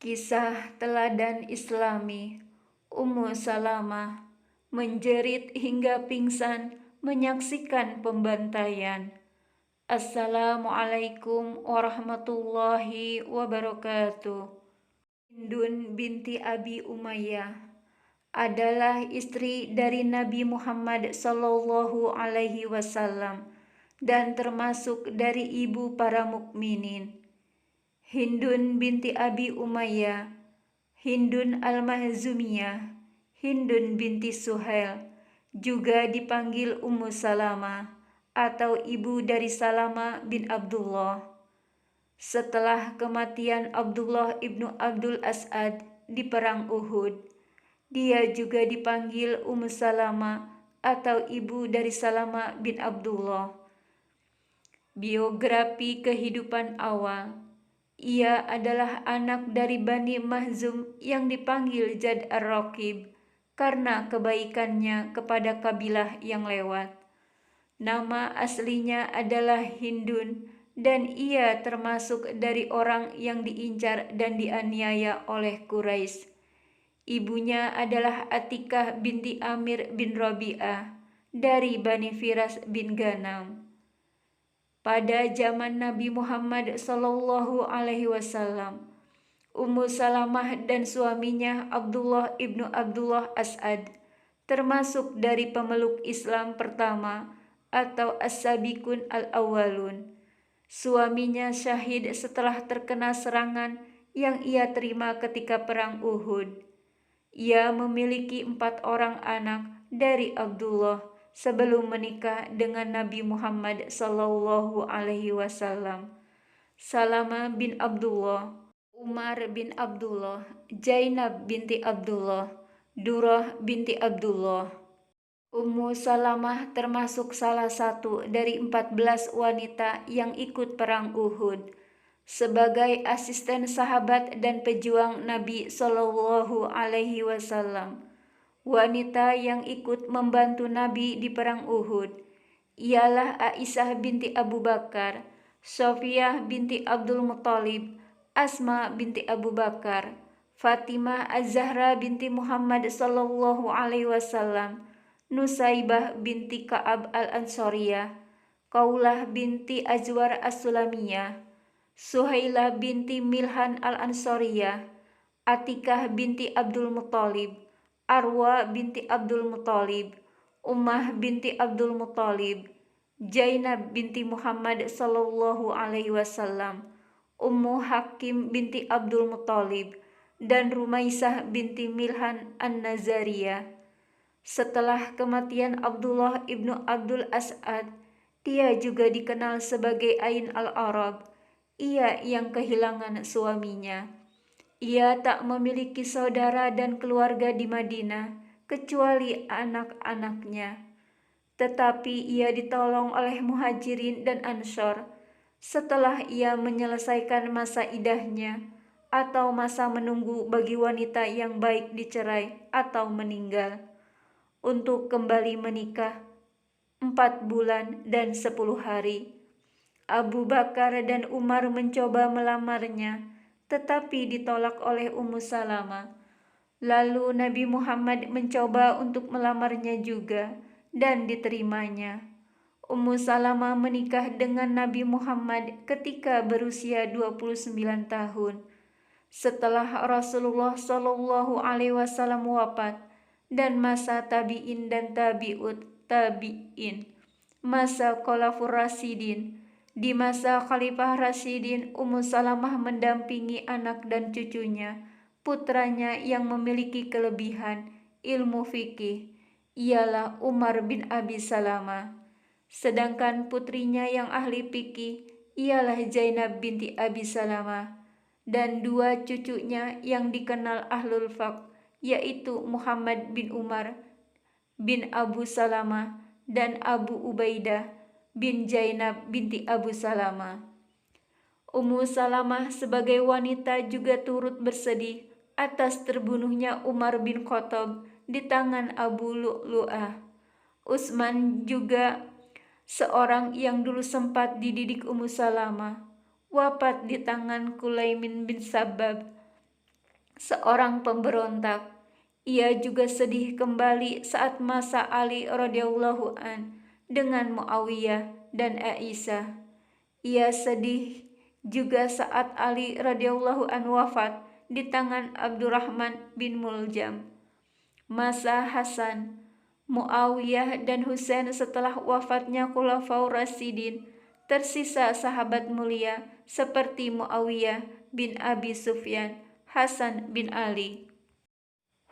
Kisah teladan Islami. Ummu Salamah menjerit hingga pingsan menyaksikan pembantaian. Assalamualaikum warahmatullahi wabarakatuh. Hindun binti Abi Umayyah adalah istri dari Nabi Muhammad sallallahu alaihi wasallam dan termasuk dari ibu para mukminin. Hindun binti Abi Umayyah, Hindun al-Mahzumiyah, Hindun binti Suhail, juga dipanggil Ummu Salamah atau ibu dari Salamah bin Abdullah. Setelah kematian Abdullah ibnu Abdul As'ad di perang Uhud, dia juga dipanggil Ummu Salamah atau ibu dari Salamah bin Abdullah. Biografi kehidupan awal. Ia adalah anak dari Bani Mahzum yang dipanggil Jad ar-Raqib karena kebaikannya kepada kabilah yang lewat. Nama aslinya adalah Hindun dan ia termasuk dari orang yang diincar dan dianiaya oleh Quraisy. Ibunya adalah Atikah binti Amir bin Rabi'ah dari Bani Firas bin Ganam. Pada zaman Nabi Muhammad sallallahu alaihi wasallam, Ummu Salamah dan suaminya Abdullah ibnu Abdullah As'ad termasuk dari pemeluk Islam pertama atau as-sabiqun al-awwalun. Suaminya syahid setelah terkena serangan yang ia terima ketika perang Uhud. Ia memiliki 4 orang anak dari Abdullah sebelum menikah dengan Nabi Muhammad sallallahu alaihi wasallam. Salamah bin Abdullah, Umar bin Abdullah, Zainab binti Abdullah, Durrah binti Abdullah. Ummu Salamah termasuk salah satu dari 14 wanita yang ikut perang Uhud. Sebagai asisten sahabat dan pejuang Nabi Shallallahu Alaihi Wasallam, wanita yang ikut membantu Nabi di perang Uhud ialah Aisyah binti Abu Bakar, Sofiyah binti Abdul Muthalib, Asma binti Abu Bakar, Fatimah Az-Zahra binti Muhammad Sallallahu Alaihi Wasallam, Nusaibah binti Ka'ab al-Ansariyah, Kaulah binti Azwar as-Sulamiyah, Suhailah binti Milhan al-Ansariyah, Atikah binti Abdul Muthalib, Arwa binti Abdul Muthalib, Ummah binti Abdul Muthalib, Zainab binti Muhammad sallallahu alaihi wasallam, Ummu Hakim binti Abdul Muthalib, dan Rumaisah binti Milhan an-Nazariyah. Setelah kematian Abdullah ibnu Abdul As'ad, dia juga dikenal sebagai Ain al-Arab. Ia yang kehilangan suaminya. Ia tak memiliki saudara dan keluarga di Madinah kecuali anak-anaknya. Tetapi ia ditolong oleh Muhajirin dan Ansor setelah ia menyelesaikan masa idahnya atau masa menunggu bagi wanita yang baik dicerai atau meninggal untuk kembali menikah 4 bulan dan 10 hari. Abu Bakar dan Umar mencoba melamarnya, tetapi ditolak oleh Ummu Salamah. Lalu Nabi Muhammad mencoba untuk melamarnya juga, dan diterimanya. Ummu Salamah menikah dengan Nabi Muhammad ketika berusia 29 tahun. Setelah Rasulullah Shallallahu Alaihi Wasallam wafat dan masa tabi'in dan tabi'ut tabi'in, masa Khalafur Rasyidin. Di masa Khalifah Rasyidin, Ummu Salamah mendampingi anak dan cucunya, putranya yang memiliki kelebihan ilmu fikih, ialah Umar bin Abi Salamah. Sedangkan putrinya yang ahli fikih ialah Zainab binti Abi Salamah, dan 2 cucunya yang dikenal ahlul faqh, yaitu Muhammad bin Umar bin Abu Salamah dan Abu Ubaidah bin Zainab binti Abu Salamah. Ummu Salamah sebagai wanita juga turut bersedih atas terbunuhnya Umar bin Khattab di tangan Abu Lu'lu'ah. Utsman juga seorang yang dulu sempat dididik Ummu Salamah, wafat di tangan Kulaimin bin Sabab. seorang pemberontak. Ia juga sedih kembali saat masa Ali radhiyallahu an dengan Muawiyah dan Aisyah. Ia sedih juga saat Ali radhiyallahu an wafat di tangan Abdurrahman bin Muljam. Masa Hasan, Muawiyah dan Husain setelah wafatnya Khulafaur Rasyidin, tersisa sahabat mulia seperti Muawiyah bin Abi Sufyan, Hasan bin Ali,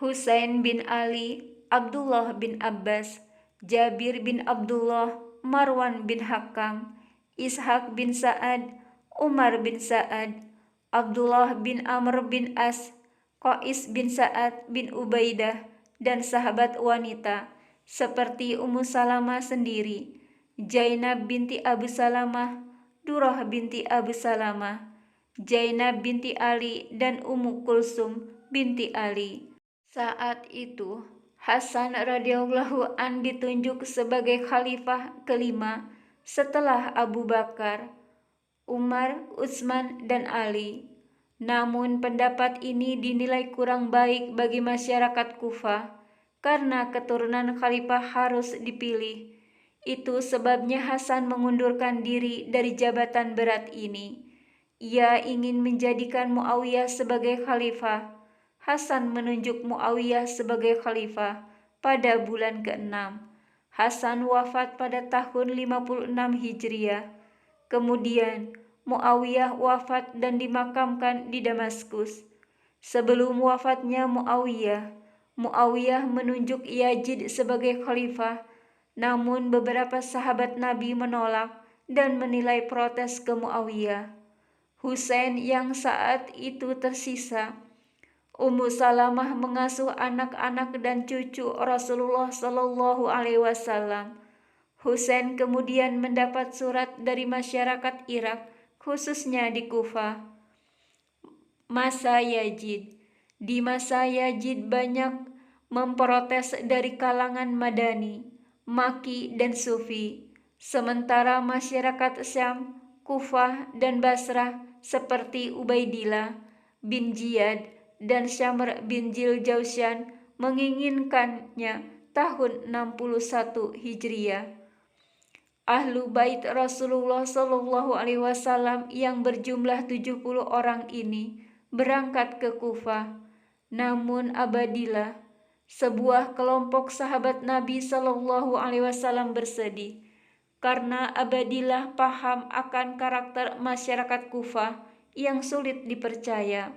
Husain bin Ali, Abdullah bin Abbas, Jabir bin Abdullah, Marwan bin Hakam, Ishaq bin Sa'ad, Umar bin Sa'ad, Abdullah bin Amr bin As, Qais bin Sa'ad bin Ubaidah, dan sahabat wanita seperti Ummu Salamah sendiri, Zainab binti Abu Salamah, Durrah binti Abu Salamah, Zainab binti Ali, dan Ummu Kulsum binti Ali. Saat itu, Hasan radhiyallahu an ditunjuk sebagai khalifah kelima setelah Abu Bakar, Umar, Utsman, dan Ali. Namun pendapat ini dinilai kurang baik bagi masyarakat Kufah karena keturunan khalifah harus dipilih. Itu sebabnya Hasan mengundurkan diri dari jabatan berat ini. Ia ingin menjadikan Muawiyah sebagai khalifah. Hasan menunjuk Muawiyah sebagai khalifah pada bulan ke-6. Hasan wafat pada tahun 56 Hijriah. Kemudian Muawiyah wafat dan dimakamkan di Damaskus. Sebelum wafatnya Muawiyah menunjuk Yazid sebagai khalifah, namun beberapa sahabat Nabi menolak dan menilai protes ke Muawiyah. Husain yang saat itu tersisa, Ummu Salamah mengasuh anak-anak dan cucu Rasulullah Shallallahu Alaihi Wasallam. Husain kemudian mendapat surat dari masyarakat Irak, khususnya di Kufah. Masa Yazid. Di masa Yazid banyak memprotes dari kalangan Madani, Maki, dan Sufi. Sementara masyarakat Syam, Kufah, dan Basrah seperti Ubaidillah bin Ziyad dan Syamr bin Jausyan menginginkannya tahun 61 Hijriah. Ahlu bait Rasulullah Shallallahu Alaihi Wasallam yang berjumlah 70 orang ini berangkat ke Kufah. Namun Abadillah, sebuah kelompok sahabat Nabi Shallallahu Alaihi Wasallam bersedih karena Abadillah paham akan karakter masyarakat Kufah yang sulit dipercaya.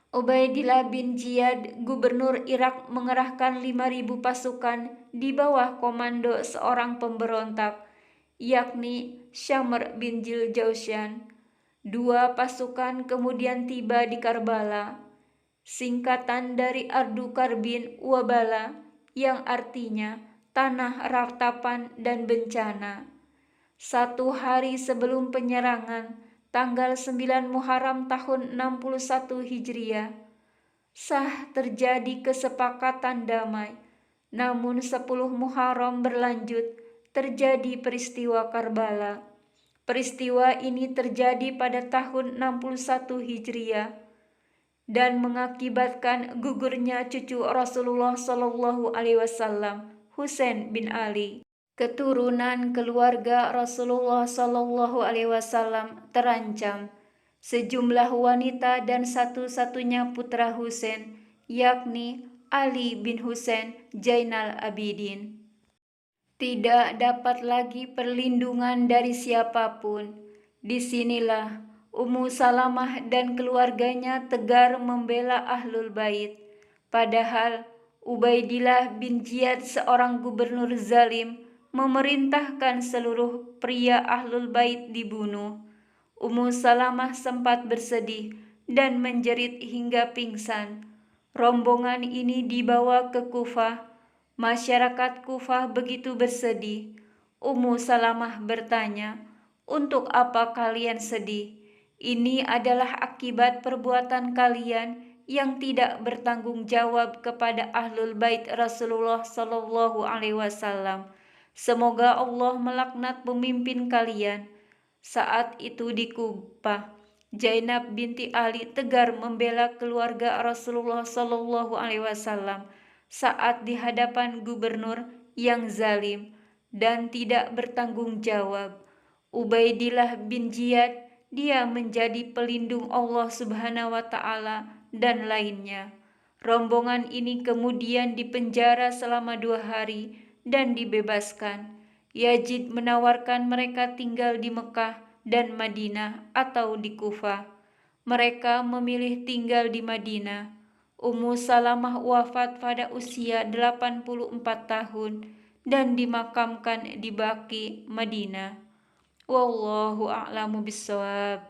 Ubaidillah bin Ziyad, gubernur Irak, mengerahkan 5.000 pasukan di bawah komando seorang pemberontak, yakni Syamr bin Jausyan. 2 pasukan kemudian tiba di Karbala, singkatan dari Ardu Karbin Wabala, yang artinya tanah ratapan dan bencana. 1 hari sebelum penyerangan, tanggal 9 Muharram tahun 61 Hijriah, sah terjadi kesepakatan damai. Namun 10 Muharram berlanjut, terjadi peristiwa Karbala. Peristiwa ini terjadi pada tahun 61 Hijriah dan mengakibatkan gugurnya cucu Rasulullah Shallallahu Alaihi Wasallam, Husain bin Ali. Keturunan keluarga Rasulullah Shallallahu Alaihi Wasallam terancam. Sejumlah wanita dan satu-satunya putra Husain, yakni Ali bin Husain Zainal Abidin, tidak dapat lagi perlindungan dari siapapun. Disinilah Ummu Salamah dan keluarganya tegar membela Ahlul Bait. Padahal Ubaidillah bin Ziyad, seorang gubernur zalim, memerintahkan seluruh pria Ahlul Bait dibunuh. Ummu Salamah sempat bersedih dan menjerit hingga pingsan. Rombongan ini dibawa ke Kufah. Masyarakat Kufah begitu bersedih. Ummu Salamah bertanya, "Untuk apa kalian sedih? Ini adalah akibat perbuatan kalian yang tidak bertanggung jawab kepada Ahlul Bait Rasulullah Shallallahu Alaihi Wasallam. Semoga Allah melaknat pemimpin kalian." Saat itu di Kufah, Zainab binti Ali tegar membela keluarga Rasulullah Shallallahu Alaihi Wasallam saat di hadapan gubernur yang zalim dan tidak bertanggung jawab. Ubaidillah bin Ziyad, dia menjadi pelindung Allah Subhanahu wa Ta'ala dan lainnya. Rombongan ini kemudian dipenjara selama 2 hari dan dibebaskan. Yazid menawarkan mereka tinggal di Mekah dan Madinah atau di Kufah. Mereka memilih tinggal di Madinah. Ummu Salamah wafat pada usia 84 tahun dan dimakamkan di Baqi, Madinah. Wallahu a'lamu bishawab.